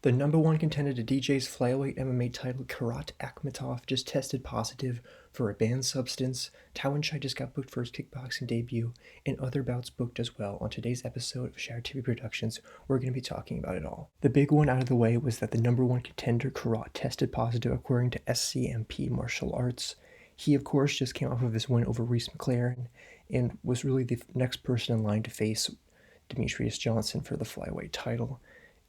The number one contender to DJ's flyweight MMA title, Kairat Akhmetov, just tested positive for a banned substance. Tawanchai just got booked for his kickboxing debut, and other bouts booked as well. On today's episode of Share TV Productions, we're going to be talking about it all. The big one out of the way was that the number one contender, Kairat, tested positive according to SCMP Martial Arts. He, of course, just came off of his win over Reese McLaren and was really the next person in line to face Demetrius Johnson for the flyweight title.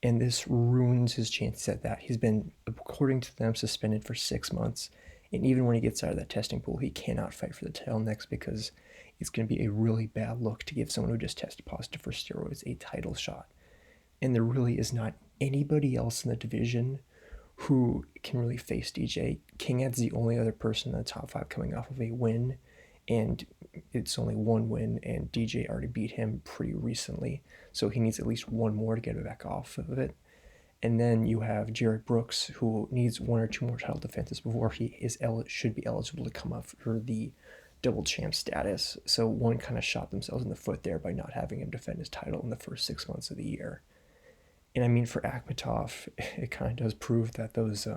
And this ruins his chances at that. He's been, according to them, suspended for 6 months. And even when he gets out of that testing pool, he cannot fight for the title next because it's going to be a really bad look to give someone who just tested positive for steroids a title shot. And there really is not anybody else in the division who can really face DJ. Kinghead's the only other person in the top 5 coming off of a win, and it's only one win, and DJ already beat him pretty recently, so he needs at least one more to get it back off of it. And then you have Jared Brooks, who needs 1 or 2 more title defenses before he should be eligible to come up for the double champ status. So one kind of shot themselves in the foot there by not having him defend his title in the first 6 months of the year. And I mean, for Akhmetov, it kind of does prove that those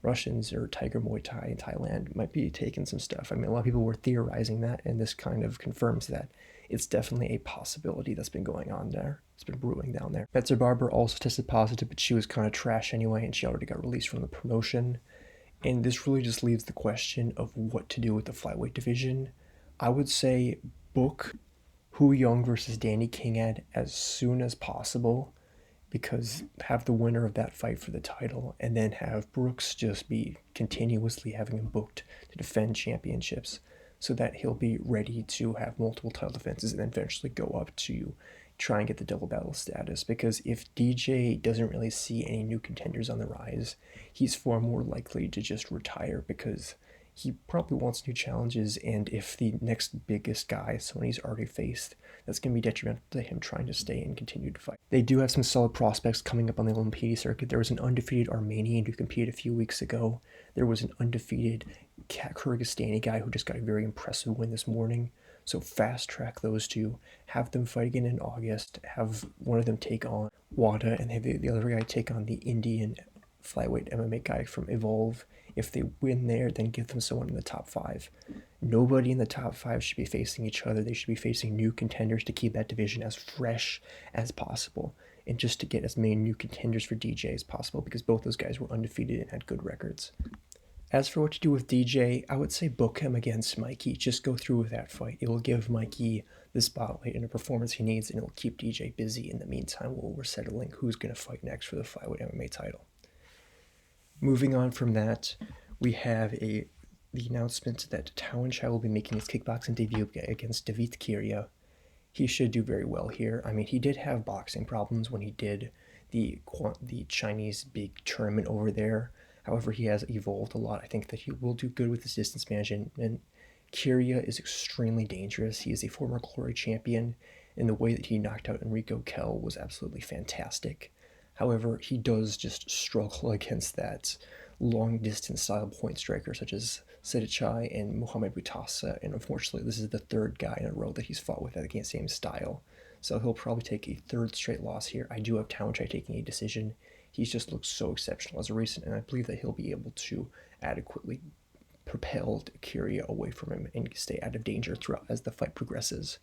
Russians or Tiger Muay Thai in Thailand might be taking some stuff. I mean, a lot of people were theorizing that, and this kind of confirms that it's definitely a possibility that's been going on there. It's been brewing down there. Betzer Barber also tested positive, but she was kind of trash anyway, and she already got released from the promotion. And this really just leaves the question of what to do with the flyweight division. I would say book Hu Young versus Danny Kinghead as soon as possible, because have the winner of that fight for the title, and then have Brooks just be continuously having him booked to defend championships so that he'll be ready to have multiple title defenses and then eventually go up to try and get the double battle status. Because if DJ doesn't really see any new contenders on the rise, he's far more likely to just retire because he probably wants new challenges, and if the next biggest guy someone he's already faced, that's going to be detrimental to him trying to stay and continue to fight. They do have some solid prospects coming up on the Olympiad circuit. There was an undefeated Armenian who competed a few weeks ago. There was an undefeated Kyrgyzstani guy who just got a very impressive win this morning. So fast track those two, have them fight again in August, have one of them take on Wada, and have the other guy take on the Indian flyweight MMA guy from Evolve. If they win there, then give them someone in the top 5. Nobody in the top 5 should be facing each other. They should be facing new contenders to keep that division as fresh as possible, and just to get as many new contenders for DJ as possible, because both those guys were undefeated and had good records. As for what to do with DJ, I would say book him against Mikey. Just go through with that fight. It will give Mikey the spotlight and the performance he needs, and it will keep DJ busy in the meantime while we're settling who's going to fight next for the flyweight MMA title. Moving on from that, we have the announcement that Tawanchai will be making his kickboxing debut against Davit. He should do very well here. I mean, he did have boxing problems when he did the Chinese big tournament over there. However, he has evolved a lot. I think that he will do good with his distance management. And Kyria is extremely dangerous. He is a former Glory champion, and the way that he knocked out Enrico Kell was absolutely fantastic. However, he does just struggle against that long-distance style point striker such as Tawanchai and Mohamed Boutassa, and unfortunately this is the 3rd guy in a row that he's fought with that against the same style. So he'll probably take a 3rd straight loss here. I do have Tawanchai taking a decision. He's just looked so exceptional as of recent, and I believe that he'll be able to adequately propel Kyria away from him and stay out of danger throughout as the fight progresses.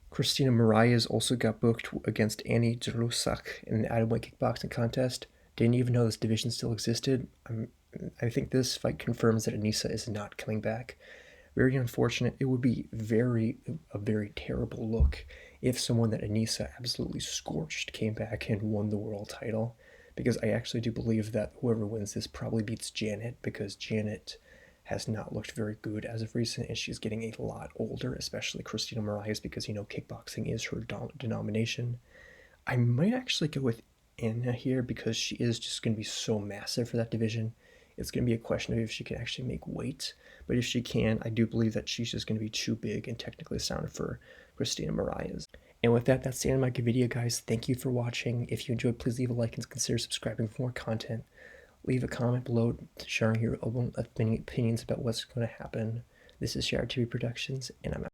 Christina Moraes also got booked against Annie Drusak in an atomweight kickboxing contest. Didn't even know this division still existed. I think this fight confirms that Anissa is not coming back. Very unfortunate. It would be a very terrible look if someone that Anissa absolutely scorched came back and won the world title, because I actually do believe that whoever wins this probably beats Janet, because Janet has not looked very good as of recent, and she's getting a lot older, especially Christina Moraes, because, you know, kickboxing is her denomination. I might actually go with Anna here, because she is just going to be so massive for that division. It's going to be a question of if she can actually make weight, but if she can, I do believe that she's just going to be too big and technically sound for Christina Moraes. And with that, that's the end of my video, guys. Thank you for watching. If you enjoyed, please leave a like and consider subscribing for more content. Leave a comment below sharing your own opinions about what's going to happen. This is Share TV Productions, and I'm out.